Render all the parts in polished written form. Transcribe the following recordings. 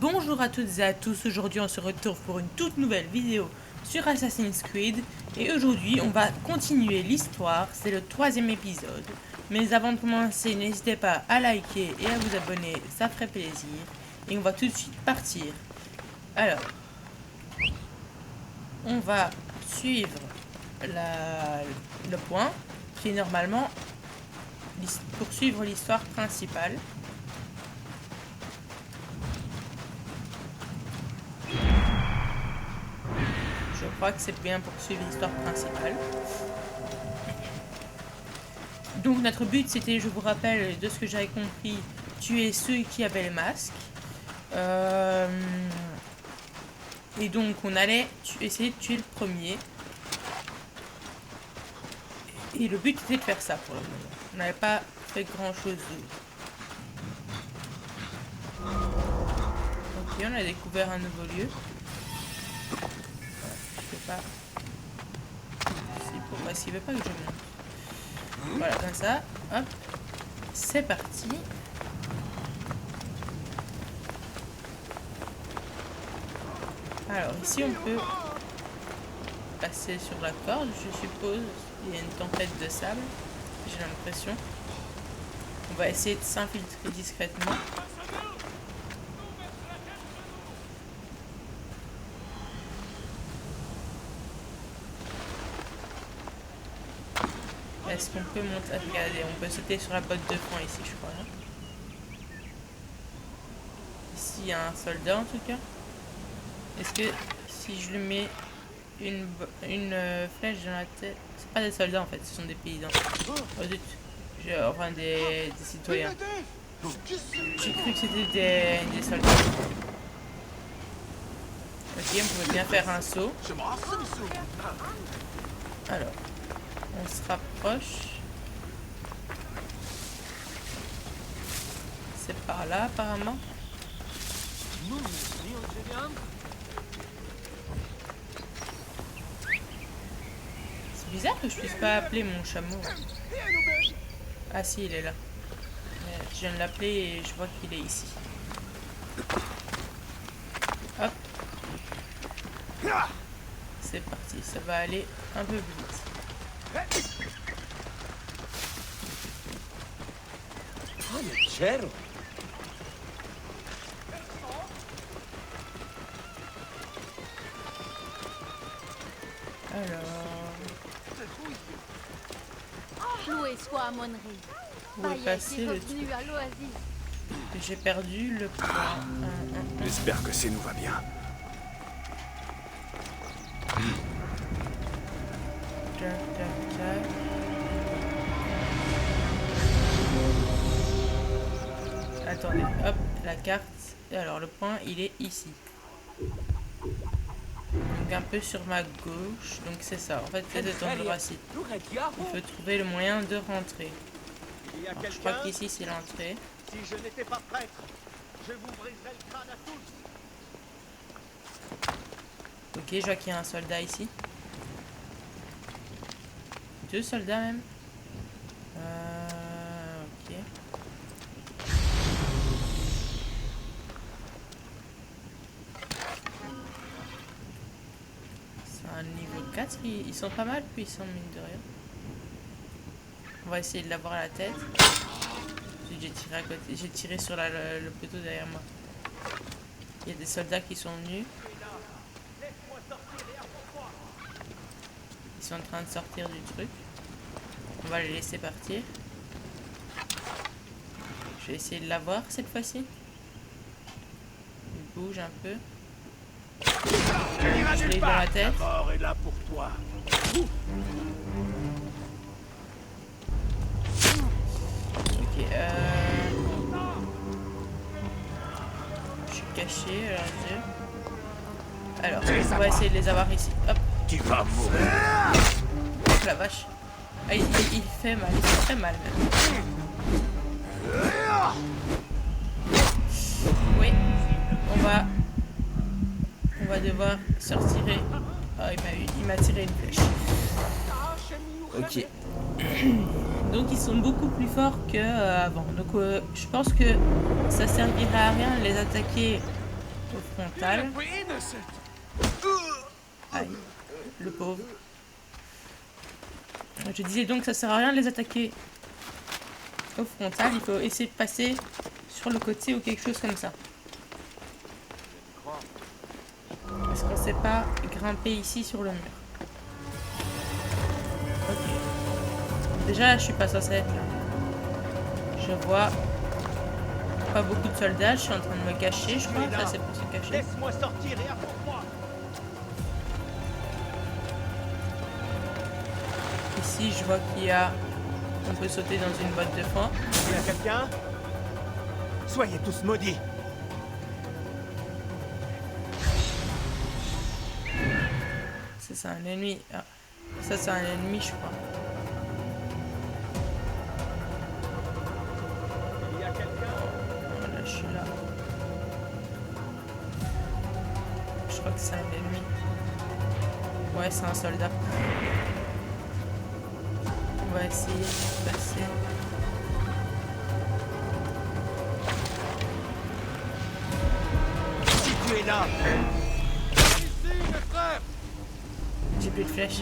Bonjour à toutes et à tous, aujourd'hui on se retrouve pour une toute nouvelle vidéo sur Assassin's Creed et aujourd'hui on va continuer l'histoire, c'est le 3e épisode. Mais avant de commencer, n'hésitez pas à liker et à vous abonner, ça ferait plaisir. Et on va tout de suite partir. Alors, on va suivre le point qui est normalement poursuivre l'histoire principale. Je crois que c'est bien poursuivre l'histoire principale. Donc notre but c'était, je vous rappelle, de ce que j'avais compris, tuer ceux qui avaient le masque. Et donc on allait essayer de tuer le premier. Et le but était de faire ça pour le moment. On n'avait pas fait grand chose d'autre. Ok, on a découvert un nouveau lieu. Je sais pas. Pourquoi s'il veut pas que je monte. Voilà, comme ça. Hop. C'est parti. Alors ici on peut passer sur la corde, je suppose. Il y a une tempête de sable, j'ai l'impression. On va essayer de s'infiltrer discrètement. Est-ce qu'on peut monter? Regardez, on peut sauter sur la botte de fond ici, je crois. Non? Ici, il y a un soldat en tout cas. Est-ce que si je lui mets une flèche dans la tête... C'est pas des soldats en fait, ce sont des paysans. Oh zut. Enfin des citoyens. J'ai cru que c'était des soldats. Ok, on pouvait bien faire un saut. Alors, on se rapproche. C'est par là apparemment. C'est bizarre que je puisse pas appeler mon chameau. Ah si, il est là. Je viens de l'appeler et je vois qu'il est ici. Hop. C'est parti, ça va aller un peu plus vite. Alors... Loué soit Amonri. Où est passé le truc? J'ai perdu le point. J'espère que c'est nous va bien. Tac, tac, tac. Attendez, hop, la carte. Alors le point, il est ici. Donc un peu sur ma gauche. Donc c'est ça. En fait, c'est cet endroit-ci. Il faut trouver le moyen de rentrer. Alors, je crois qu'ici c'est l'entrée. Si je n'étais pas prêtre, je vous briserais le crâne à tous. Ok, je vois qu'il y a un soldat ici. 2 soldats même. Ok. C'est un niveau 4. Ils sont pas mal puissants, mine de rien. On va essayer de l'avoir à la tête. J'ai tiré à côté. J'ai tiré sur le poteau derrière moi. Il y a des soldats qui sont venus. Ils sont en train de sortir du truc. On va les laisser partir. Je vais essayer de l'avoir cette fois-ci. Il bouge un peu. Je l'ai dans la tête. La mort est là pour toi. Ok, je suis caché, alors on va essayer de les avoir ici. Hop, Tu vas mourir. hop la vache. Ah, il fait mal, il fait très mal même. Oui, on va devoir se retirer. Ah, il m'a tiré une flèche. Ok. Donc ils sont beaucoup plus forts qu'avant. Donc je pense que ça servira à rien de les attaquer au frontal. Aïe, le pauvre. Je disais donc que ça sert à rien de les attaquer au frontal. Il faut essayer de passer sur le côté ou quelque chose comme ça. Est-ce qu'on sait pas grimper ici sur le mur? Ok. Déjà, je suis pas censée être là. Je vois pas beaucoup de soldats. Je suis en train de me cacher, je crois. Ça, c'est pour se cacher. Laisse-moi sortir et affronte-moi. Ici, je vois qu'il y a... On peut sauter dans une boîte de foin. Il y a quelqu'un? Soyez tous maudits. Ça, c'est un ennemi. Ah. Ça, c'est un ennemi, je crois. Il y a quelqu'un? Voilà, je suis là. Je crois que c'est un ennemi. Ouais, c'est un soldat. On va essayer de passer. Si tu es là. J'ai plus de flèches.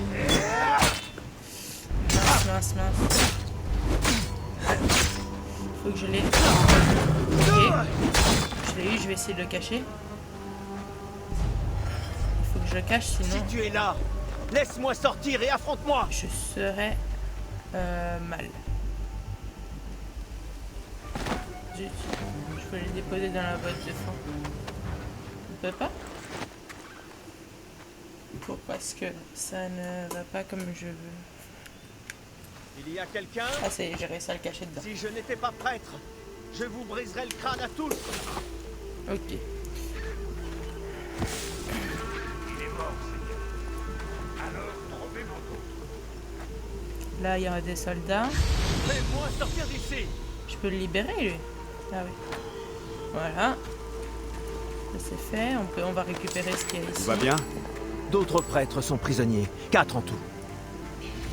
Mince, mince, mince. Faut que je l'ai. Ok. Je l'ai eu, je vais essayer de le cacher. Il faut que je le cache, sinon Si tu es là, laisse-moi sortir et affronte-moi. je serai mal. Zut. Je peux les déposer dans la boîte de foin. On peut pas? Parce que ça ne va pas comme je veux. Il y a quelqu'un? Ah, c'est j'ai réussi à le cacher dedans. Si je n'étais pas prêtre, je vous briserais le crâne à tous. Ok. Il est mort, Seigneur. Alors, trouvez mon dos. Là, il y a des soldats. Fais-moi sortir d'ici. Je peux le libérer, lui. Ah oui. Voilà. Ça c'est fait. On va récupérer ce qu'il y a ici. Tout va bien? D'autres prêtres sont prisonniers. 4 en tout.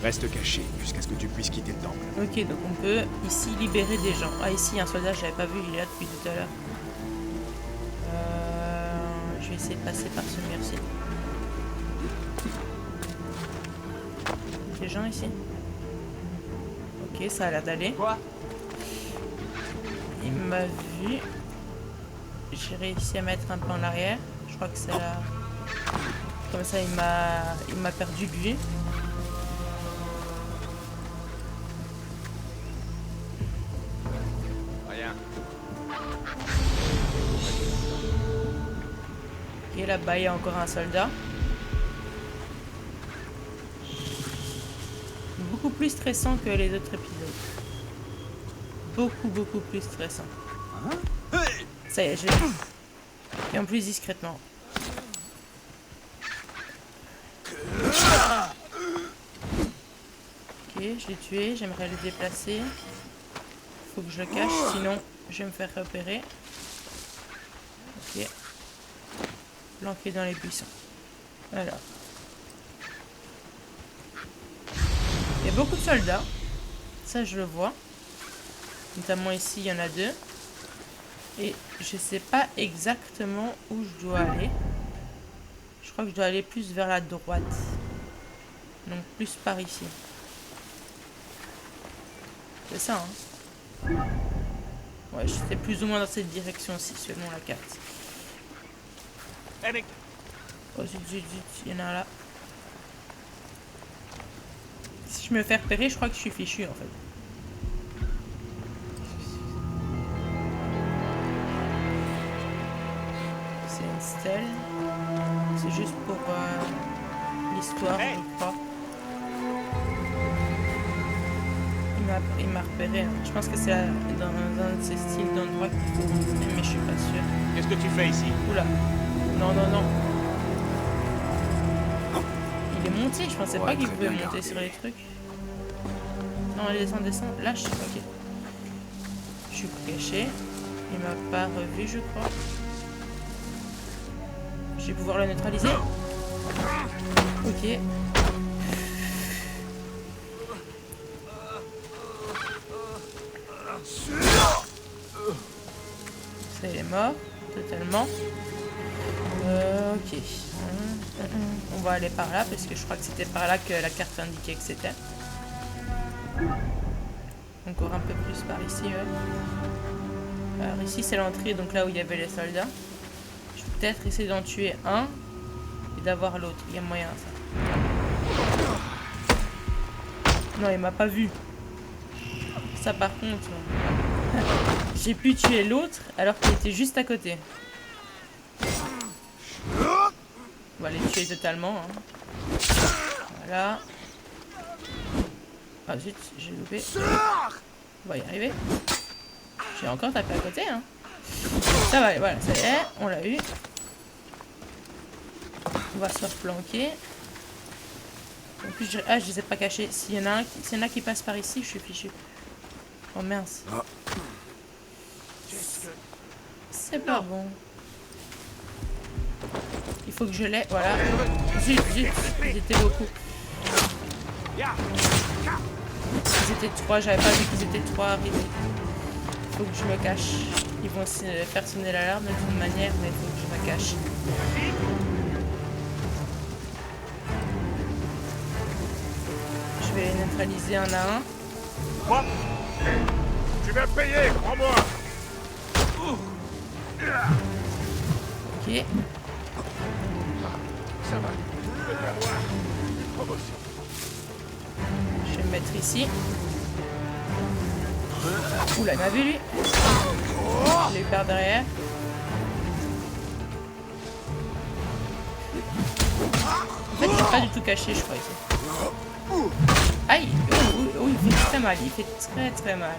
Reste caché jusqu'à ce que tu puisses quitter le temple. Ok, donc on peut ici libérer des gens. Ah, ici, il y a un soldat, je l'avais pas vu, il est là depuis tout à l'heure. Je vais essayer de passer par ce mur-ci. Des gens ici? Ok, ça a l'air d'aller. Quoi? Il m'a vu. J'ai réussi à mettre un peu en arrière. Je crois que c'est là. Comme ça, il m'a perdu de vue. Rien. Et là-bas, il y a encore un soldat. Beaucoup plus stressant que les autres épisodes. Beaucoup, beaucoup plus stressant. Ça y est, je l'ai. Et en plus discrètement. Ok, je l'ai tué, j'aimerais le déplacer. Faut que je le cache, sinon je vais me faire repérer. Ok. Planqué dans les buissons. Alors. Il y a beaucoup de soldats. Ça, je le vois. Notamment ici, il y en a 2. Et je sais pas exactement où je dois aller. Je crois que je dois aller plus vers la droite. Donc plus par ici. C'est ça, hein? Ouais, j'étais plus ou moins dans cette direction-ci, selon la carte. Eh mec, Oh zut, zut, zut, il y en a un là. Si je me fais repérer, je crois que je suis fichu, en fait. C'est une stèle. C'est juste pour l'histoire, Hey. je crois. Il m'a repéré. Hein. Je pense que c'est dans un de ces styles d'endroit qu'il faut monter, mais je suis pas sûre. qu'est-ce que tu fais ici? Oula. Non, non, non. Il est monté, je pensais Ouais, pas qu'il très pouvait bien monter gardé. sur les trucs. Non, descend, descend. Lâche, ok. Je suis caché. Il m'a pas revu, je crois. Je vais pouvoir le neutraliser. Ok. Ça, il est mort, totalement. Ok. On va aller par là parce que je crois que c'était par là que la carte indiquait que c'était. Encore un peu plus par ici. Ouais. Alors ici c'est l'entrée, donc là où il y avait les soldats. Je vais peut-être essayer d'en tuer un et d'avoir l'autre. Il y a moyen ça. Non, il m'a pas vu. Ça par contre, j'ai pu tuer l'autre alors qu'il était juste à côté. On va les tuer totalement. Hein. Voilà. Ah zut, j'ai loupé. On va y arriver. J'ai encore tapé à côté. Hein. Ça va, voilà, ça y est, on l'a eu. On va se replanquer. En plus, je les ai pas cachés. S'il y en a qui passent par ici, je suis fichu. Oh mince. C'est pas bon. Il faut que je l'ai. Voilà. Zut, ils étaient beaucoup. Ils étaient 3, j'avais pas vu qu'ils étaient 3 arrivés. Il faut que je me cache. Ils vont faire sonner l'alarme de toute manière, mais il faut que je me cache. Je vais les neutraliser un à un. Quoi? Tu vas payer, crois-moi. Ok. Ça va. Promotion. Je vais me mettre ici. Oula, il m'a vu lui. Je l'ai eu par derrière. En fait, il n'est pas du tout caché, je crois, ici. Aïe! Oh, il fait très mal. Il fait très très mal.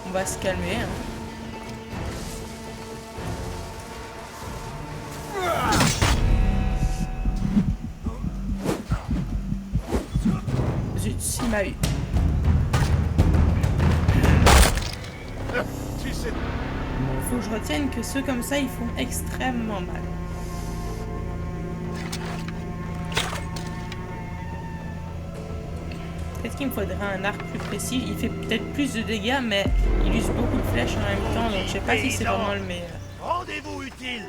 On va se calmer. Hein. Zut, il m'a eu. Faut que je retienne que ceux comme ça, ils font extrêmement mal. Peut-être qu'il me faudrait un arc plus précis. Il fait peut-être plus de dégâts, mais il use beaucoup de flèches en même temps, donc je sais pas si c'est vraiment le meilleur. Rendez-vous utile.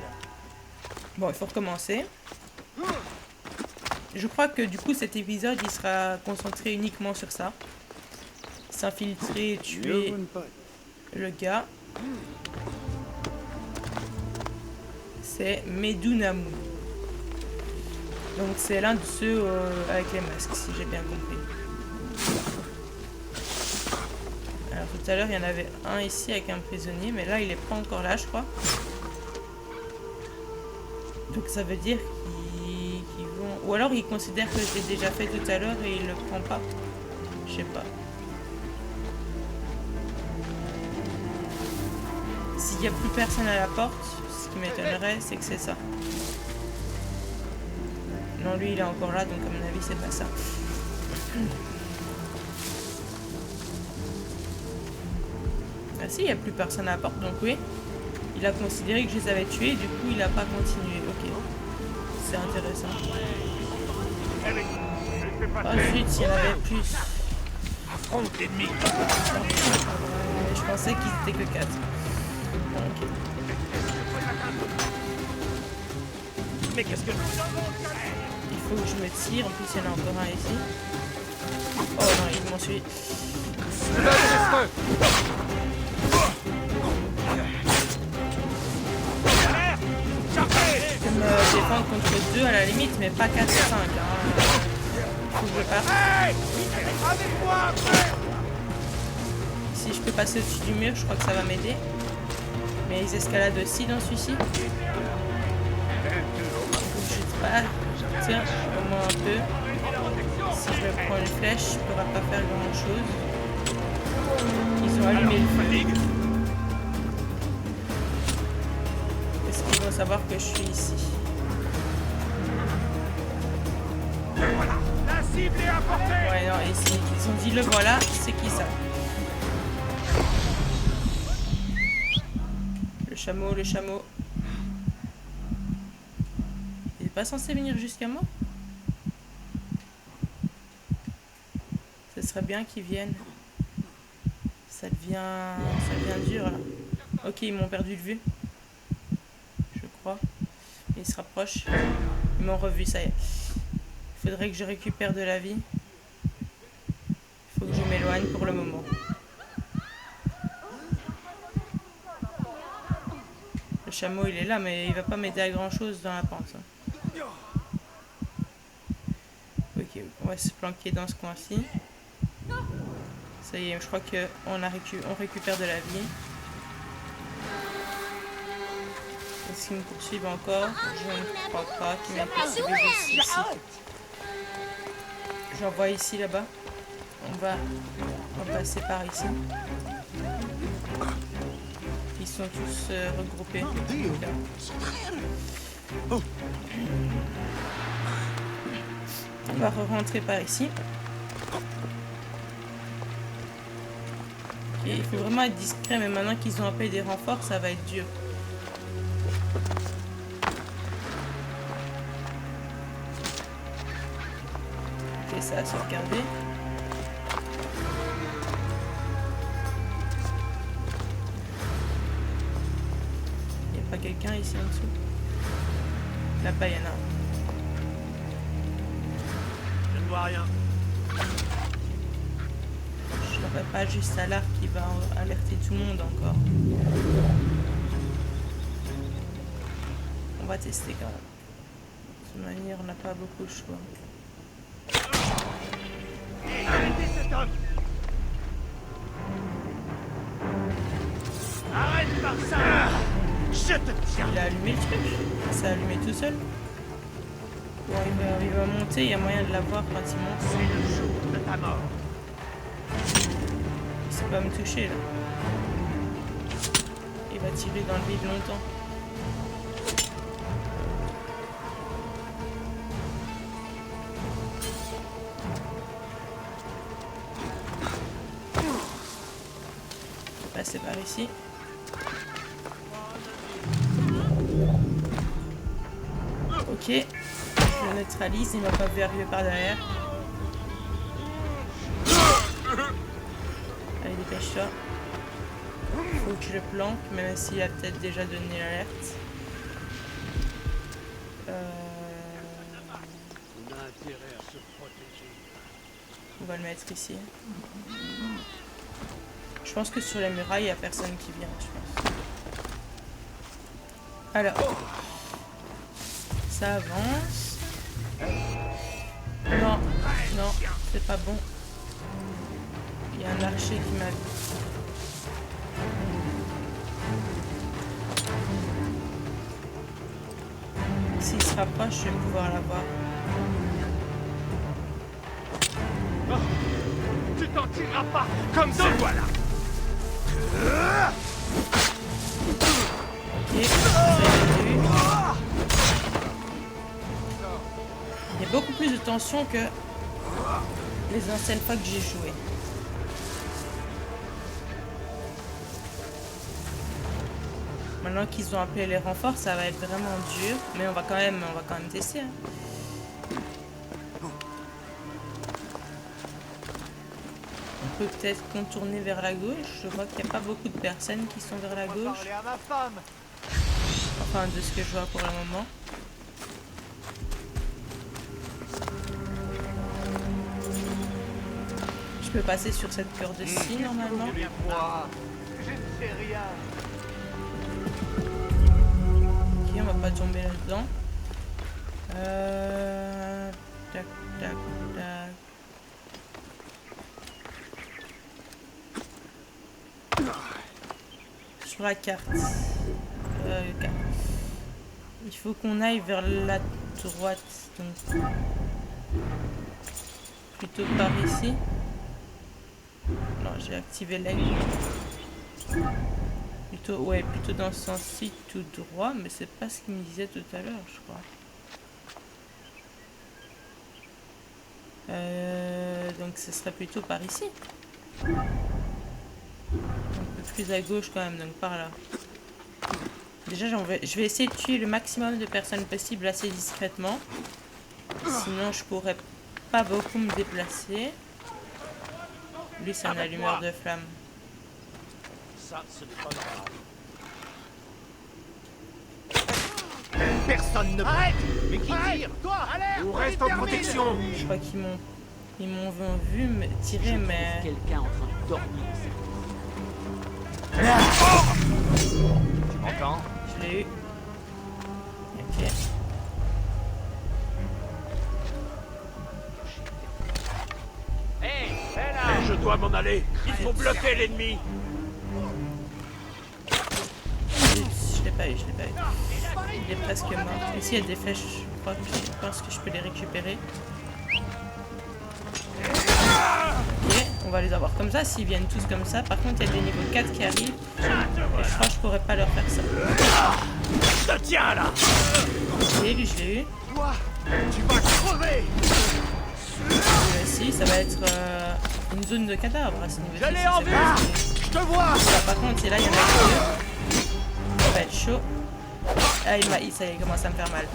Bon, il faut recommencer. Je crois que du coup cet épisode il sera concentré uniquement sur ça. S'infiltrer et tuer le gars. C'est Medunamu. Donc c'est l'un de ceux avec les masques, si j'ai bien compris. Alors tout à l'heure il y en avait un ici avec un prisonnier, mais là il est pas encore là je crois. Donc ça veut dire qu'ils vont... Ou alors ils considèrent que je l'ai déjà fait tout à l'heure et ils le prennent pas. Je sais pas. S'il n'y a plus personne à la porte, ce qui m'étonnerait, c'est que c'est ça. Non, lui il est encore là, donc à mon avis c'est pas ça. Ah si, il n'y a plus personne à la porte, donc oui. Il a considéré que je les avais tués, du coup il n'a pas continué. Ok. C'est intéressant. Ensuite, s'il y en avait plus. Affronte l'ennemi. Je pensais qu'ils étaient que 4. Ok. Mais qu'est-ce que... Il faut que je me tire. En plus, il y en a encore un ici. Oh non, il m'en suit. Je peux me défendre contre 2 à la limite, mais pas 4 et 5. Hein. Faut que je parte. Si je peux passer au-dessus du mur, je crois que ça va m'aider. Mais ils escaladent aussi dans celui-ci. Je sais pas. Tiens, au moins un peu. Si je me prends une flèche, je ne pourrai pas faire grand-chose. Ils ont allumé le feu. Est-ce qu'ils vont savoir que je suis ici? La cible est apportée. Ouais, non, ici, ils ont dit le voilà, c'est qui ça? Le chameau, le chameau. Il n'est pas censé venir jusqu'à moi? Ce serait bien qu'ils viennent. Ça devient dur là. Ok, ils m'ont perdu de vue. Je crois. Et se rapprochent. Ils m'ont revu, ça y est. Il faudrait que je récupère de la vie. Il faut que je m'éloigne pour le moment. Le chameau, il est là, mais il va pas m'aider à grand chose dans la pente. Hein. Ok, on va se planquer dans ce coin-ci. Ça y est, je crois qu'on récupère de la vie. Est-ce qu'ils me poursuivent encore? Je ne crois pas qu'ils me poursuivent aussi ici. J'en vois ici, là-bas. On va passer par ici. Ils sont tous regroupés. On va rentrer par ici. Okay, il faut vraiment être discret, mais maintenant qu'ils ont appelé des renforts, ça va être dur. Ok, ça a sauvegardé. Il n'y a pas quelqu'un ici en dessous? Là-bas, il y en a un. Je ne vois rien. Je n'aurai pas juste à l'arc qui va alerter tout le monde encore. On va tester quand même. De toute manière, on n'a pas beaucoup de choix. Arrêtez cet homme! Arrête par ça! Je te tiens! Il a allumé le truc. Ça a allumé tout seul. Bon, il va monter, il y a moyen de l'avoir pratiquement. C'est le jour de ta mort. Il sait pas me toucher là. Il va tirer dans le vide longtemps. Je vais passer par ici. Ok, je le neutralise, il m'a pas vu arriver par derrière. Allez, dépêche-toi. Faut que je le planque, même s'il a peut-être déjà donné l'alerte. On a intérêt à se protéger. On va le mettre ici. Je pense que sur la muraille, il n'y a personne qui vient, je pense. Alors. Ça avance. Non, non, c'est pas bon. Il y a un archer qui m'a vu. S'il se rapproche, je vais pouvoir l'avoir. Oh, tu t'en tireras pas comme ça! Voilà! Ok, ça y est, eu. Il y a beaucoup plus de tension que les anciennes fois que j'ai joué. Maintenant qu'ils ont appelé les renforts, ça va être vraiment dur, mais on va quand même tester. Hein. On peut peut-être contourner vers la gauche. Je vois qu'il n'y a pas beaucoup de personnes qui sont vers la gauche. Parler à ma femme! Enfin, de ce que je vois pour le moment. Je peux passer sur cette corde-ci normalement. Moi, je ne sais rien. Ok, on va pas tomber là-dedans. Tac, tac, tac. Sur la carte. Il faut qu'on aille vers la droite. Donc, plutôt par ici. Non, j'ai activé l'aigle. Plutôt dans ce sens-ci, tout droit, mais c'est pas ce qu'il me disait tout à l'heure, je crois. Donc ce serait plutôt par ici. Un peu plus à gauche quand même, donc par là. Déjà, je vais essayer de tuer le maximum de personnes possible assez discrètement. Sinon, je pourrais pas beaucoup me déplacer. Lui, c'est un allumeur de flammes. Ça, ce n'est pas normal. Personne ne... Arrête! Mais qui Arrête! tire? Toi, allez! On reste en protection. Je crois ils m'ont vu me tirer, mais Quelqu'un en train de dormir. Tu m'entends? je l'ai eu. Ok. Hé, là! Je dois m'en aller. Il faut bloquer l'ennemi. Je l'ai pas eu, je l'ai pas eu. Il est presque mort. Ici, il y a des flèches, je pense que je peux les récupérer. Ok, on va les avoir comme ça, s'ils viennent tous comme ça. Par contre, il y a des niveaux 4 qui arrivent. Et je crois que je pourrais pas leur faire ça. Je te tiens là. Ok, lui, je l'ai eu. Toi, tu vas crever! Celui-là aussi, ça va être une zone de cadavres à ce niveau-ci. Je l'ai ça, en c'est vue. pas- Je te vois! Là, par contre, c'est là, il y en a deux. Ça va être chaud. Ah, ça y est, il commence à me faire mal.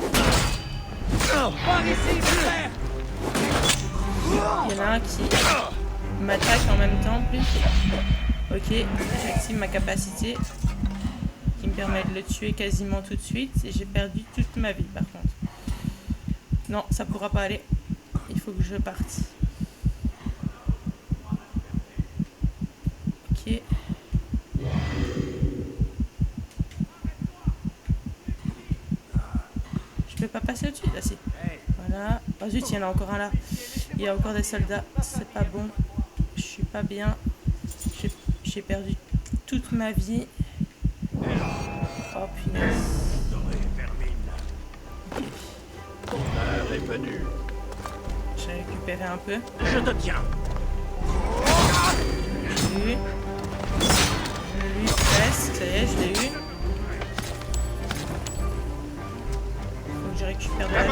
Par ici, frère! Il y en a un qui m'attaque en même temps en plus. Ok, j'active ma capacité qui me permet de le tuer quasiment tout de suite. Et j'ai perdu toute ma vie par contre. Non, ça pourra pas aller. Il faut que je parte. Ok. Je peux pas passer au-dessus là, si. Voilà. Oh zut, il y en a encore un là. Il y a encore des soldats. C'est pas bon. Je suis pas bien. J'ai perdu toute ma vie. Oh punaise. Ton heure est venue. J'ai récupéré un peu. Je te tiens. Lui. Lui presque. Ça y est, je l'ai eu. Faut que je récupère de la vie.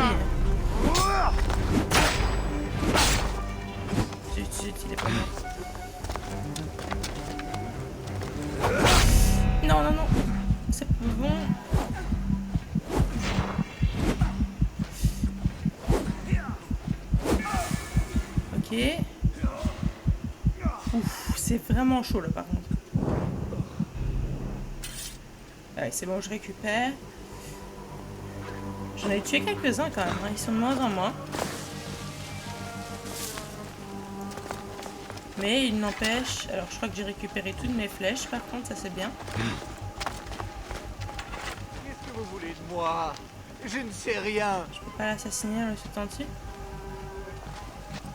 Zut, zut, il est pas mort. Non, non, non. C'est pas bon. Ok. Ouf, c'est vraiment chaud là par contre. Allez, c'est bon, je récupère. J'en ai tué quelques-uns quand même, hein. Ils sont de moins en moins. Mais il n'empêche... Alors je crois que j'ai récupéré toutes mes flèches par contre, ça c'est bien. Qu'est-ce que vous voulez de moi? Je ne sais rien. Je peux pas l'assassiner en le sautant dessus.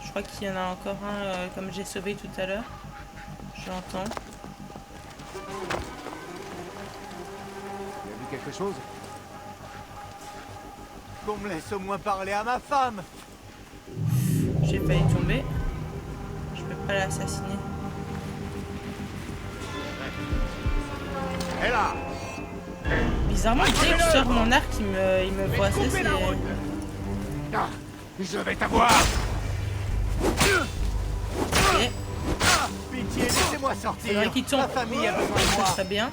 Je crois qu'il y en a encore un comme j'ai sauvé tout à l'heure. Je l'entends. Tu as vu quelque chose? Qu'on me laisse au moins parler à ma femme. J'ai failli tomber. Je peux pas l'assassiner. Et là. Bizarrement, dès que je sors mon arc, il me voit. Ça, c'est... Ah, je vais t'avoir. Ok. Pitié, laissez-moi sortir. Faudrait qu'il tombe. Ma famille a besoin de Ça moi. serait bien.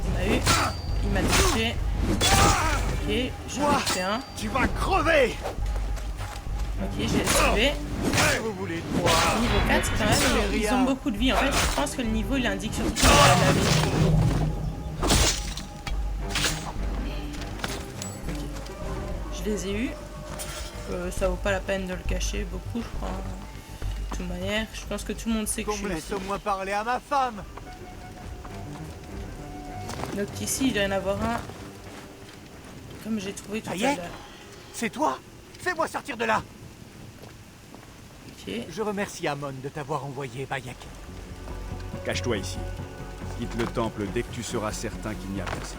Il m'a eu. Il m'a touché. Ok, j'en ai fait un. Tu vas crever. Ok, j'ai esquivé. Qu'est-ce que vous voulez de moi? Niveau 4, quand même, ils ont beaucoup de vie. En fait, je pense que le niveau, il indique surtout la vie. Je les ai eus. Ça vaut pas la peine de le cacher beaucoup, je crois. De toute manière, je pense que tout le monde sait que Qu'on je me suis laisse ici. au moins parler à ma femme. Donc ici, il doit y en avoir un. Comme j'ai trouvé tout à Ça y est. l'heure. C'est toi? Fais-moi sortir de là. Ok. Je remercie Amon de t'avoir envoyé, Bayek. Cache-toi ici. Quitte le temple dès que tu seras certain qu'il n'y a personne.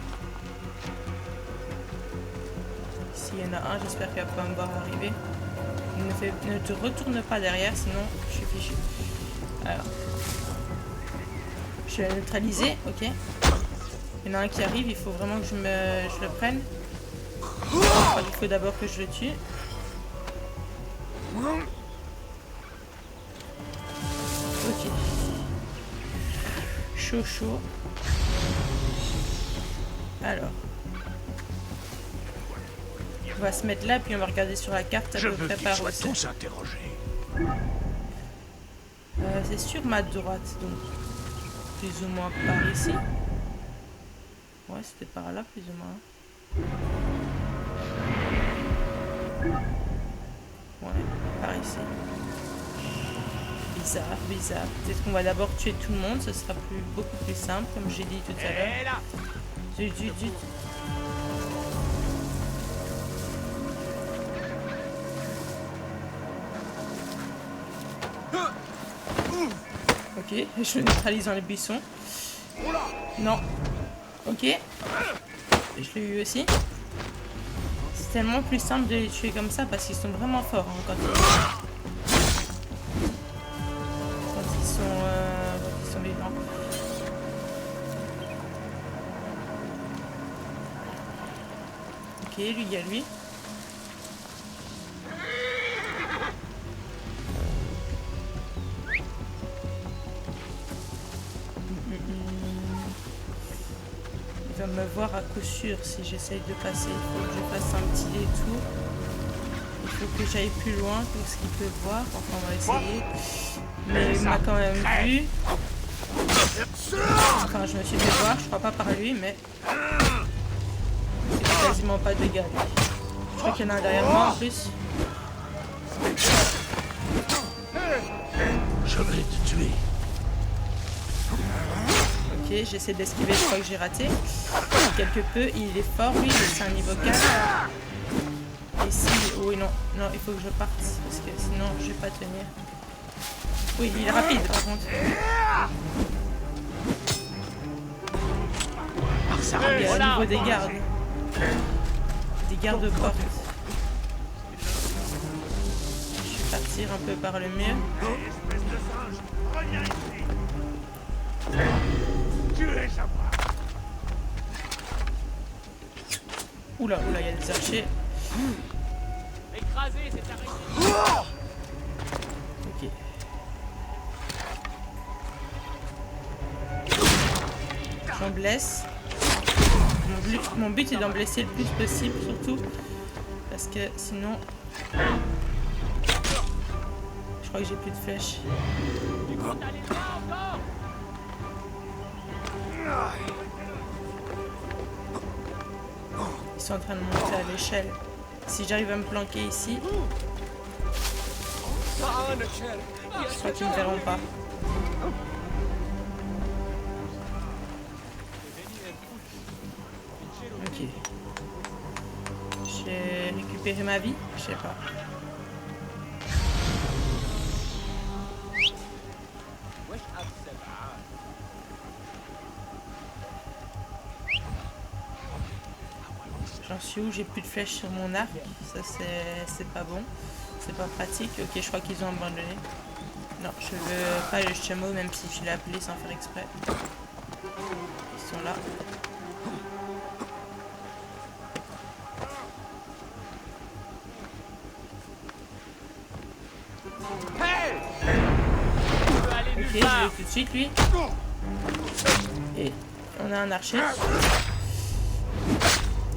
S'il y en a un, j'espère qu'il va pas me voir arriver. Ne te retourne pas derrière, sinon je suis fichu. Alors. Je vais le neutraliser, ok. Il y en a un qui arrive, il faut vraiment que je le prenne. Il faut d'abord que je le tue. Ok. Chaud, chaud. Alors. On va se mettre là, puis on va regarder sur la carte à Je peu veux près qu'ils par soient où c'est. tous interrogés. C'est sur ma droite, donc plus ou moins par ici. Ouais, c'était par là, plus ou moins. Ouais, par ici. Bizarre, bizarre. Peut-être qu'on va d'abord tuer tout le monde, ce sera beaucoup plus simple, comme j'ai dit tout à l'heure. Zut, zut, zut. Ok, je le neutralise dans les buissons. Non. Ok. Je l'ai eu aussi. C'est tellement plus simple de les tuer comme ça parce qu'ils sont vraiment forts hein, quand ils sont vivants. Ok, lui, il y a lui. Il va me voir à coup sûr si j'essaye de passer. Il faut que je fasse un petit détour. Il faut que j'aille plus loin que ce qu'il peut voir. Enfin, on va essayer. Mais il m'a quand même vu. Enfin, je me suis fait voir. Je crois pas par lui, mais... il fait quasiment pas de dégâts, lui. Je crois qu'il y en a un derrière moi, en plus. Je vais te tuer. Ok, j'essaie d'esquiver, je crois que j'ai raté. Quelque peu, il est fort, lui, c'est un niveau 4. Et si... oui, non, non, il faut que je parte, parce que sinon, je vais pas tenir. Oui, il est rapide, par contre. Il est au niveau des gardes. Des gardes-portes. Je vais partir un peu par le mur. Oula, oula, il y a des archers. Écrasé, c'est arrêté. Ok. J'en blesse. Mon but est d'en blesser le plus possible, surtout. Parce que sinon... je crois que j'ai plus de flèches. Ils sont en train de monter à l'échelle. Si j'arrive à me planquer ici, je crois qu'ils ne me verront pas. Ok. J'ai récupéré ma vie? Je sais pas. J'en suis où? J'ai plus de flèches sur mon arc. Ça, c'est pas bon. C'est pas pratique. Ok, je crois qu'ils ont abandonné. Non, je veux pas le chameau, même si je l'ai appelé sans faire exprès. Ils sont là. Ok, je l'ai tout de suite, lui. Et on a un archer.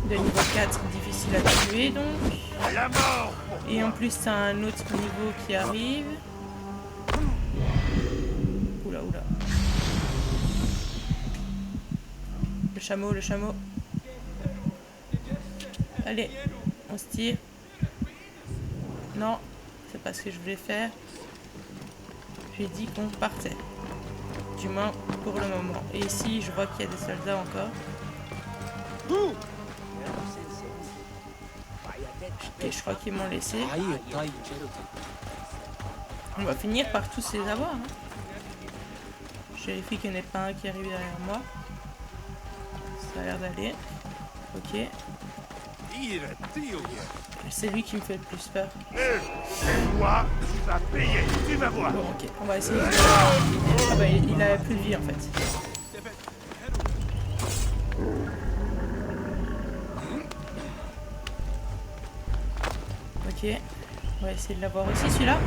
De niveau 4, difficile à tuer donc. Et en plus, c'est un autre niveau qui arrive. Oula, oula. Le chameau, le chameau. Allez, on se tire. Non, c'est pas ce que je voulais faire. J'ai dit qu'on partait. Du moins pour le moment. Et ici, je vois qu'il y a des soldats encore. Et je crois qu'ils m'ont laissé. On va finir par tous les avoir. Hein. Je vérifie qu'il n'y en ait pas un qui arrive derrière moi. Ça a l'air d'aller. Ok. C'est lui qui me fait le plus peur. Toi, tu vas payer, tu vas voir. Bon, ok, on va essayer. Ah bah il a plus de vie en fait. Ok, on va essayer de l'avoir aussi celui-là.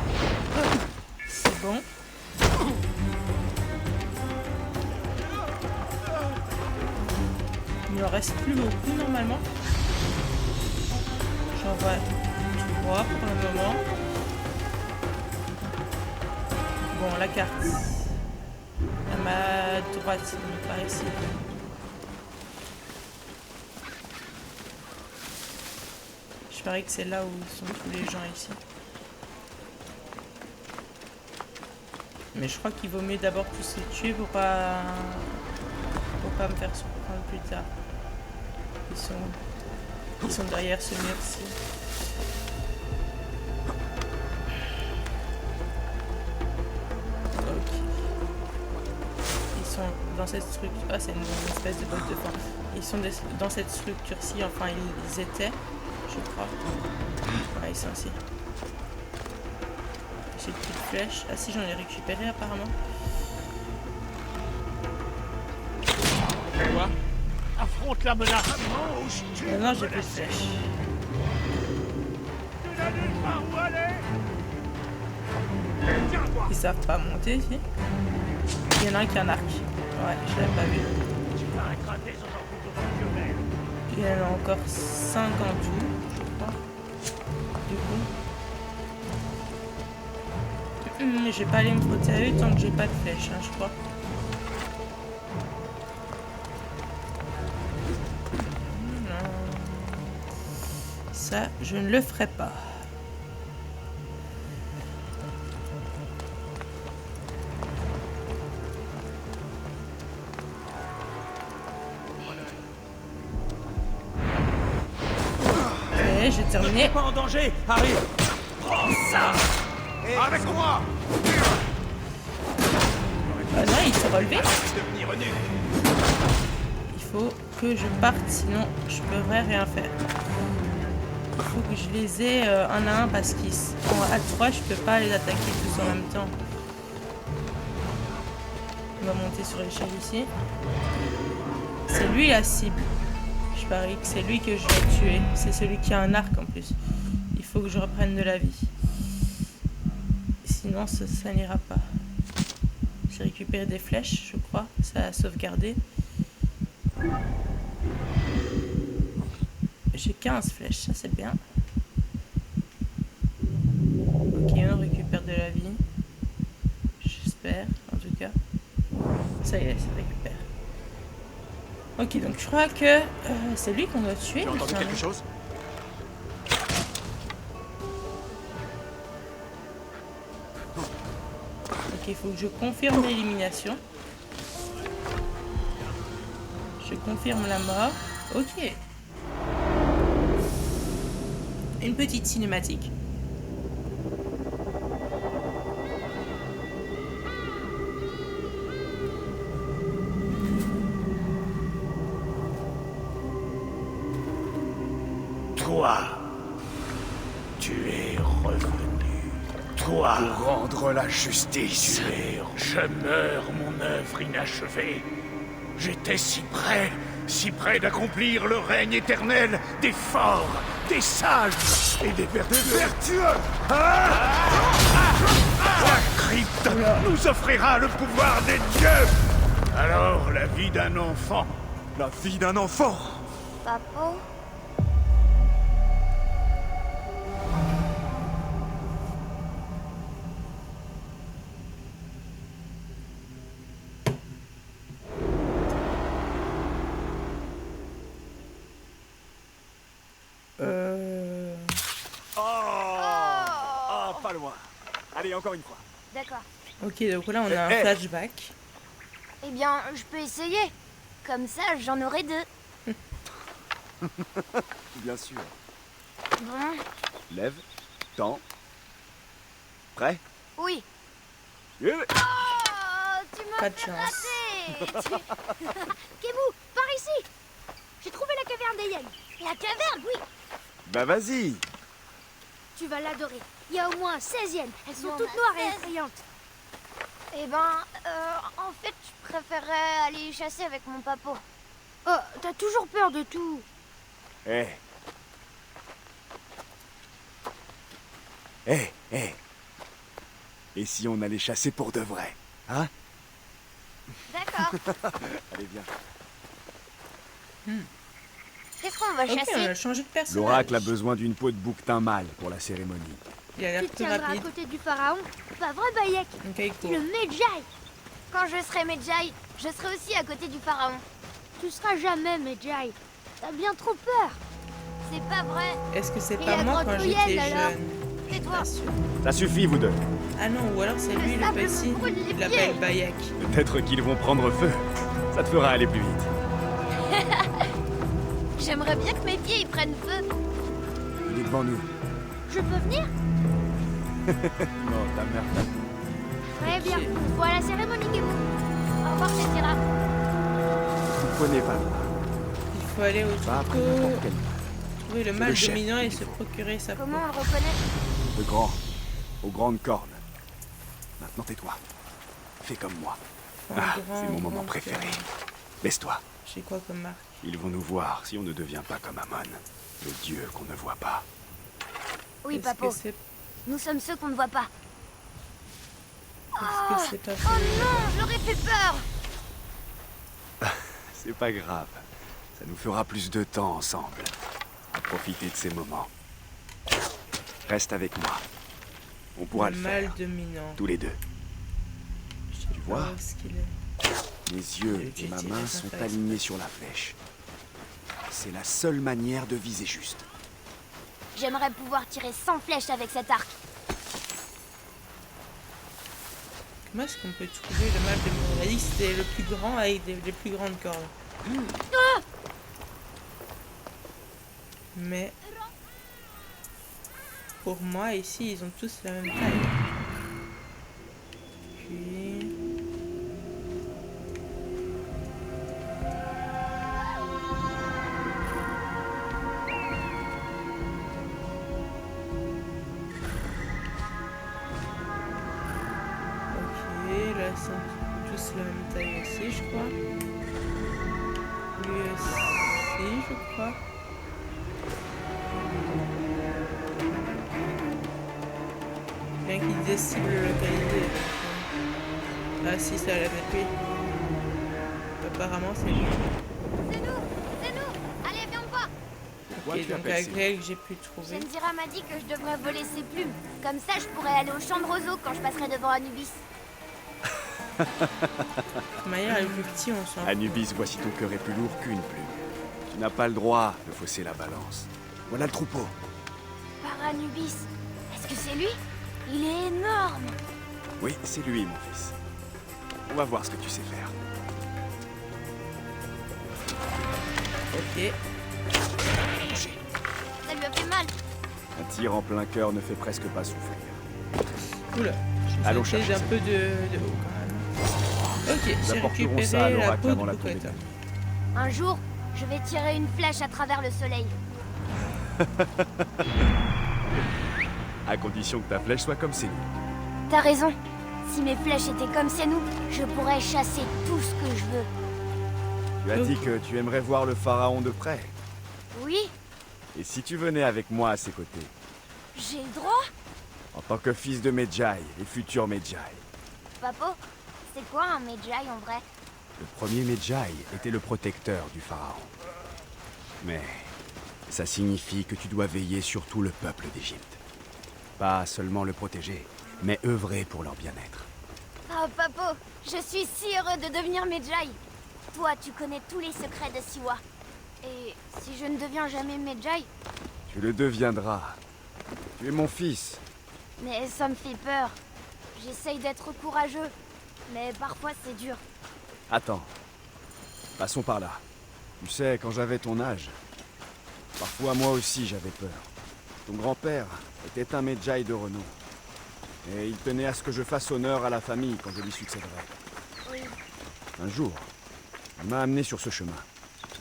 C'est bon. Il ne reste plus beaucoup normalement. J'en vois 3 pour le moment. Bon, la carte. À ma droite, donc par ici. Je parie que c'est là où sont tous les gens ici. Mais je crois qu'il vaut mieux d'abord tous les tuer pour pas me faire surprendre plus tard. Ils sont derrière ce mur-ci. Ok. Ils sont dans cette structure. Ah, c'est une espèce de botte de foin. Ils sont dans cette structure-ci. Enfin, ils étaient, je crois. Ouais, ils sont ici. J'ai une petite flèche. Ah si, j'en ai récupéré apparemment. Quoi? Affronte la menace. Non, j'ai plus de flèche. Tu n'as nulle part où aller. Tiens-toi. Ils savent pas monter ici. Il y en a un qui a un arc. Ouais, je l'avais pas vu. Tu vas écraser ce genre de visuel. Il y en a encore 5 en tout, je crois. Du coup. Je vais pas aller me frotter à eux tant que j'ai pas de flèche, hein, je crois. Non. Ça, je ne le ferai pas. Ok, j'ai terminé. Pas en danger. Arrive. Prends ça. Avec moi. Ah non, il s'est relevé. Devenir nu. Il faut que je parte, sinon je pourrais rien faire. Il faut que je les ai un à un parce qu'ils sont à 3, je peux pas les attaquer tous en même temps. On va monter sur l'échelle ici. C'est lui la cible. Je parie que c'est lui que je vais tuer. C'est celui qui a un arc en plus. Il faut que je reprenne de la vie. Sinon ça n'ira pas. J'ai récupéré des flèches, je crois. Ça a sauvegardé. J'ai 15 flèches, ça c'est bien. Ok, on récupère de la vie. J'espère, en tout cas. Ça y est, ça récupère. Ok, donc je crois que c'est lui qu'on doit tuer. J'ai entendu quelque chose? Ok, il faut que je confirme l'élimination. Je confirme la mort. Ok. Une petite cinématique. Toi, tu es revenu. Toi, Pour rendre la justice. je meurs mon œuvre inachevée. J'étais si près d'accomplir le règne éternel des forts, des sages et des vertueux. La crypte nous offrira le pouvoir des dieux. Alors la vie d'un enfant. La vie d'un enfant. Papa? Ah, pas loin. Allez, encore une fois. D'accord. Ok, donc là on a un Eh. flashback. Eh bien, je peux essayer. Comme ça, j'en aurai 2. Bien sûr. Bon, Lève. Tends. Prêt? oui. Yeah. Oh, tu m'as Pas de fait chance. rater. Kemu, par ici. J'ai trouvé la caverne des hyènes. La caverne, oui. Bah vas-y. Tu vas l'adorer. Il y a au moins 16 hyènes. Elles sont toutes noires et effrayantes. Eh ben, en fait, je préférerais aller chasser avec mon papa. Oh, t'as toujours peur de tout. Eh. Eh. Et si on allait chasser pour de vrai? Hein? D'accord. Allez, viens. Qu'est-ce qu'on va Ok, on chasser? a changé de personnage. L'oracle a besoin d'une peau de bouquetin mâle pour la cérémonie. Il a l'air Tu plus tiendras à rapide. côté du pharaon. Pas vrai, Bayek? Ok, il court. Le Medjay. Quand je serai Medjay, je serai aussi à côté du pharaon. Tu seras jamais Medjay. T'as bien trop peur. C'est pas vrai. Est-ce que c'est Et pas la moi quand grenouillette, j'étais alors jeune? Tais-toi. Pas sûr. Ça suffit, vous deux. Ah non, ou alors c'est lui le sable me petit. brûle les Il pieds. l'appelle Bayak. Peut-être qu'ils vont prendre feu. Ça te fera aller plus vite. J'aimerais bien que mes pieds ils prennent feu. Il est devant nous. Je peux venir? Non, ta mère t'a... Très bien. Ok. Voilà la cérémonie, Gemo. Au revoir, Cécira. Vous prenez pas loin. Il faut aller au Pas après troupeau, n'importe quel mal. trouver le C'est mâle le chef dominant et qu'il se faut. procurer sa peau. Comment on le reconnaît? De grand, aux grandes cornes. Maintenant tais-toi. Fais comme moi. Ah, c'est mon moment préféré. Laisse-toi. J'ai quoi comme marque? Ils vont nous voir si on ne devient pas comme Amon, le dieu qu'on ne voit pas. Oui, Est-ce Papo. que c'est Nous sommes ceux qu'on ne voit pas. est-ce que c'est pas Oh non, je leur ai fait peur. C'est pas grave. Ça nous fera plus de temps ensemble. À profiter de ces moments. Reste avec moi. On pourra le mâle faire. dominant? Tous les deux. Je sais Tu pas vois? où est-ce qu'il est. Mes yeux J'ai et ma tiré main sans sont faire alignés sur la flèche. C'est la seule manière de viser juste. J'aimerais pouvoir tirer 100 flèches avec cet arc. Comment est-ce qu'on peut trouver le mâle dominant? On a dit que c'était le plus grand avec les plus grandes cornes. Mais pour moi ici ils ont tous la même taille. Puis ok, là ils sont tous la même taille aussi je crois. Lui aussi je crois. Bien qu'il disait cible localisée. Ah si, ça l'a fait lui. Apparemment c'est lui. C'est nous. C'est nous. Allez, viens me voir. Pourquoi Et tu donc appelles avec ces- elle j'ai pu trouver. Shenzira m'a dit que je devrais voler ses plumes. Comme ça, je pourrais aller au champ de roseaux quand je passerai devant Anubis. De manière, le plus petit on s'en fout. Anubis, voici ton cœur est plus lourd qu'une plume. Tu n'as pas le droit de fausser la balance. Voilà le troupeau. Par Anubis. Est-ce que c'est lui? Il est énorme. Oui, c'est lui, mon fils. On va voir ce que tu sais faire. Ok. Bouger. Ça lui a fait mal. Un tir en plein cœur ne fait presque pas souffrir. Oula. Je Allons me sentais chercher un ça. peu de haut quand même. Ok, Nous j'ai apporterons récupéré ça à la l'oracle peau avant de la tombée de Bokota. nuit. Un jour, je vais tirer une flèche à travers le soleil. À condition que ta flèche soit comme c'est nous. T'as raison. Si mes flèches étaient comme c'est nous, je pourrais chasser tout ce que je veux. Tu as dit que tu aimerais voir le pharaon de près. Oui, Et si tu venais avec moi à ses côtés, j'ai le droit. en tant que fils de Medjay et futur Medjay. Papo, c'est quoi un Medjay en vrai? Le premier Medjay était le protecteur du pharaon. Mais ça signifie que tu dois veiller sur tout le peuple d'Égypte. Pas seulement le protéger, mais œuvrer pour leur bien-être. Oh Papo, je suis si heureux de devenir Medjay. Toi, tu connais tous les secrets de Siwa. Et si je ne deviens jamais Medjay, Tu le deviendras. Tu es mon fils. mais ça me fait peur. J'essaye d'être courageux, mais parfois c'est dur. Attends. Passons par là. Tu sais, quand j'avais ton âge, parfois moi aussi j'avais peur. Ton grand-père était un Medjay de renom. Et il tenait à ce que je fasse honneur à la famille quand je lui succéderai. Oui. Un jour, il m'a amené sur ce chemin.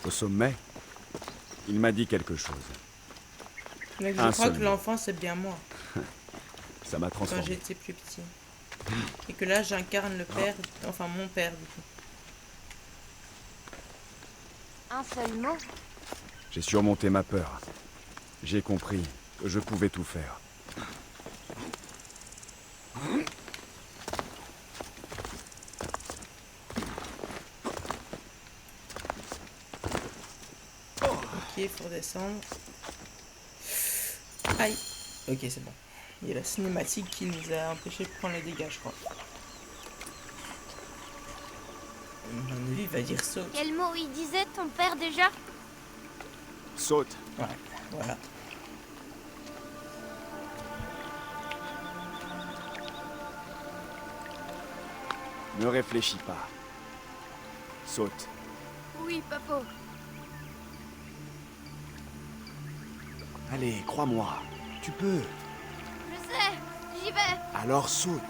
Au sommet, il m'a dit quelque chose. Mais je Un crois seul que mot. l'enfant c'est bien moi, Ça m'a quand transformé. j'étais plus petit. Et que là j'incarne le père, enfin mon père du coup. Un seul mot. J'ai surmonté ma peur. J'ai compris que je pouvais tout faire. Ok, faut descendre. Aïe. Ok, c'est bon. Il y a la cinématique qui nous a empêché de prendre les dégâts, je crois. À mon avis, il va dire saut. Quel mot il disait ton père déjà? Saute. Ouais. Voilà. Ne réfléchis pas. Saute. Oui, Papo. Allez, crois-moi. Tu peux. Je sais, j'y vais. Alors saute.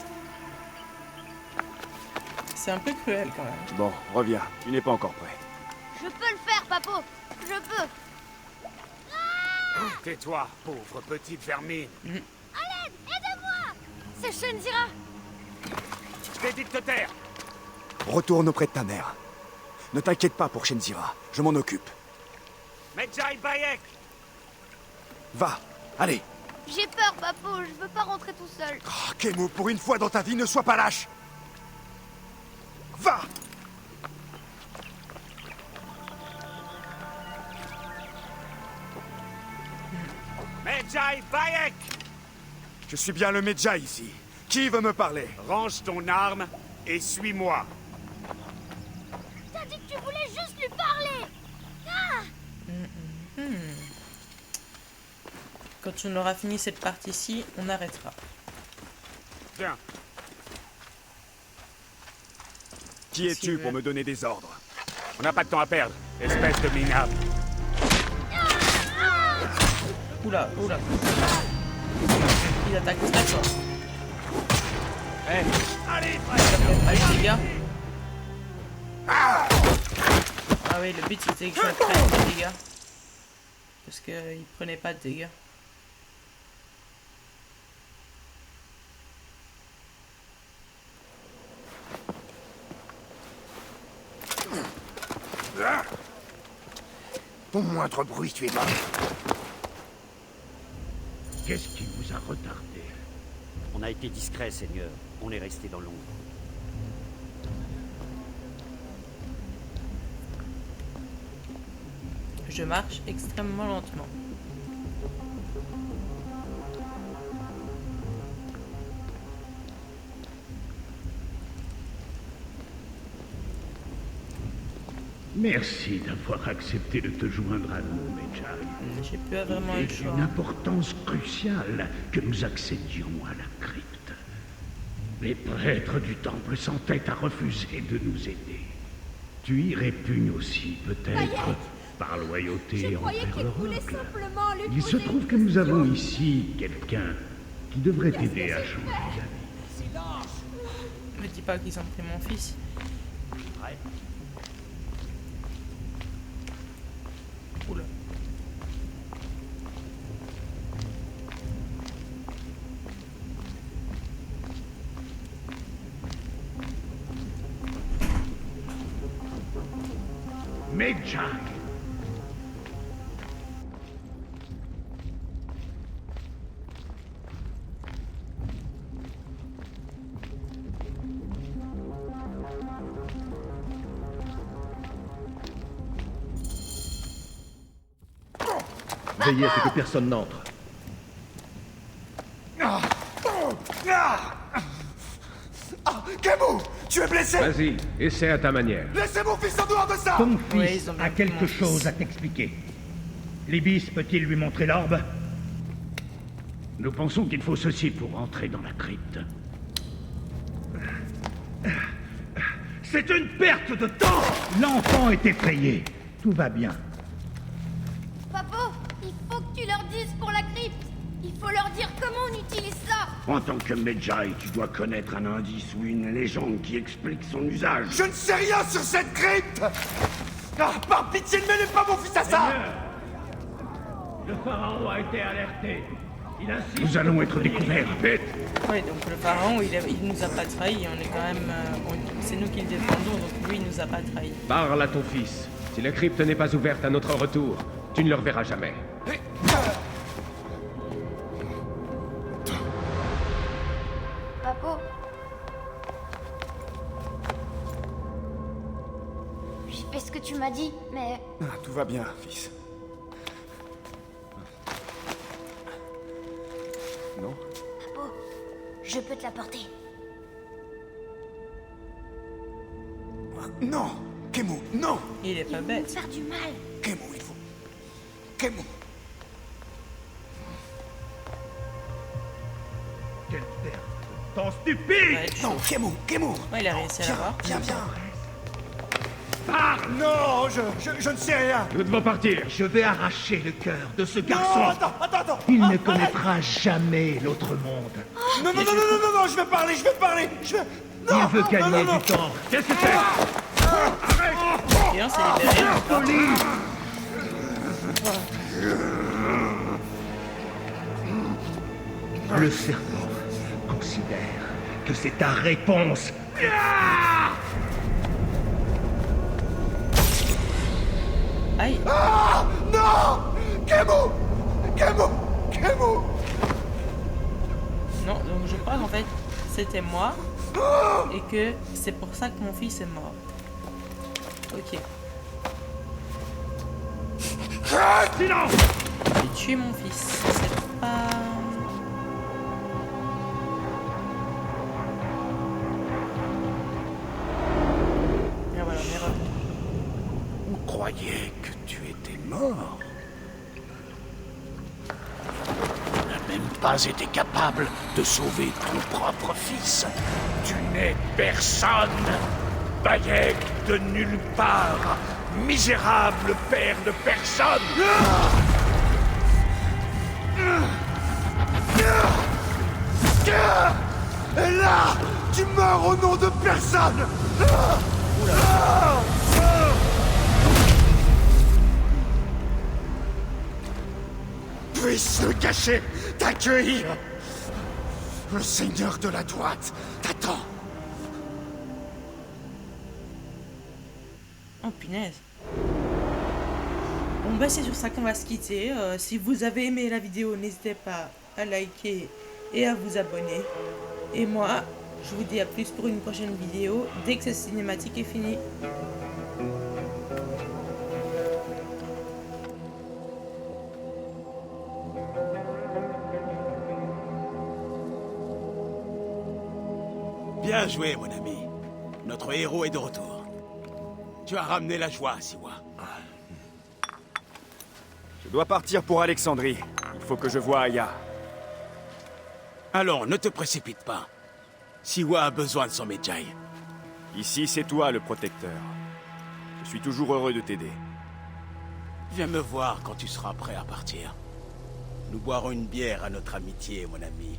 C'est un peu cruel quand même. Bon, reviens. Tu n'es pas encore prêt. Je peux le faire, Papo. Je peux. Tais-toi, pauvre petite vermine. Aidez-moi. C'est Shenzira. Je t'ai dit de te taire. Retourne auprès de ta mère. Ne t'inquiète pas pour Shenzira. Je m'en occupe. Medjay Bayek. Va. Allez. J'ai peur, Papo. Je veux pas rentrer tout seul. Oh, Kemu, pour une fois dans ta vie, ne sois pas lâche. Va. Medjay Bayek. Je suis bien le Medjay ici. Qui veut me parler? Range ton arme et suis-moi. T'as dit que tu voulais juste lui parler. Ah! Quand on aura fini cette partie-ci, on arrêtera. Viens. Qui es-tu pour me donner des ordres? On n'a pas de temps à perdre, espèce de minable. Oula, oula. Il attaque très fort. Allez, Ça fait pas de dégâts. Ah oui, le but c'était que je prenne des dégâts. Parce qu'il prenait pas de dégâts. Au moindre bruit, tu es mort. Qu'est-ce qui vous a retardé? On a été discret, Seigneur. On est resté dans l'ombre. Je marche extrêmement lentement. Merci d'avoir accepté de te joindre à nous, Medjay. J'ai plus vraiment Il le est choix. d'une importance cruciale que nous accédions à la crypte. Les prêtres du temple s'entêtent à refuser de nous aider. Tu y répugnes aussi, peut-être, par loyauté envers l'Oracle. Il se trouve que nous avons ici quelqu'un qui devrait t'aider à changer d'avis. Me dis pas qu'ils ont pris mon fils. Oula. Medjay! Veillez à ce que personne n'entre. Kemu, tu es blessé? Vas-y, essaie à ta manière. Laissez mon fils en dehors de ça! Ton Ouais, fils ils ont bien a pris quelque mon chose fils. à t'expliquer. Libis peut-il lui montrer l'orbe? Nous pensons qu'il faut ceci pour entrer dans la crypte. C'est une perte de temps! L'enfant est effrayé. Tout va bien. Papo, il faut que tu leur dises pour la crypte. Il faut leur dire comment on utilise ça. En tant que Medjay, tu dois connaître un indice ou une légende qui explique son usage. Je ne sais rien sur cette crypte! Ah, par pitié, ne mêlez pas mon fils à ça! Le pharaon a été alerté. Nous allons être découverts, vite! Oui, donc le pharaon, il nous a pas trahi. On est quand même, c'est nous qui le défendons, donc lui, il nous a pas trahi. Parle à ton fils. Si la crypte n'est pas ouverte à notre retour, tu ne le reverras jamais. Papo. J'ai fait ce que tu m'as dit, mais Ah, tout va bien, fils. Non? Papo, je peux te l'apporter. Non! Kemu, non! Il est pas Ils vont bête. nous faire du mal. Kemu, il faut... Kemu! enfant stupide! Ouais, Non, Kemu, Kemu. ouais, il a réussi à l'avoir. Viens. Ah non, je ne sais rien. Nous devons partir. Je vais arracher le cœur de ce Non, garçon. attends. Il ne connaîtra jamais l'autre monde. Non, je vais parler. Il veut gagner du temps. Qu'est-ce que c'est? Et on s'est libéré. Le serpent considère que c'est ta réponse. Aïe. Ah non, Kemu. Non, donc je crois qu'en fait, c'était moi. Et que c'est pour ça que mon fils est mort. Ok. Silence! J'ai tué mon fils. C'est pas... Et voilà, on est revenu. On croyait que tu étais mort. Tu n'as même pas été capable de sauver ton propre fils. Tu n'es personne! Bayek de nulle part! Misérable père de personne! Et là, tu meurs au nom de personne. Puisse le cacher, t'accueillir. Le seigneur de la droite t'attend. Oh punaise. Bon bah c'est sur ça qu'on va se quitter. Si vous avez aimé la vidéo, n'hésitez pas à liker et à vous abonner. Et moi, je vous dis à plus pour une prochaine vidéo dès que cette cinématique est finie. Bien joué, mon ami. Notre héros est de retour. Tu as ramené la joie, Siwa. Je dois partir pour Alexandrie. Il faut que je voie Aya. Allons, ne te précipite pas. Siwa a besoin de son Medjay. Ici, c'est toi le protecteur. Je suis toujours heureux de t'aider. Viens me voir quand tu seras prêt à partir. Nous boirons une bière à notre amitié, mon ami.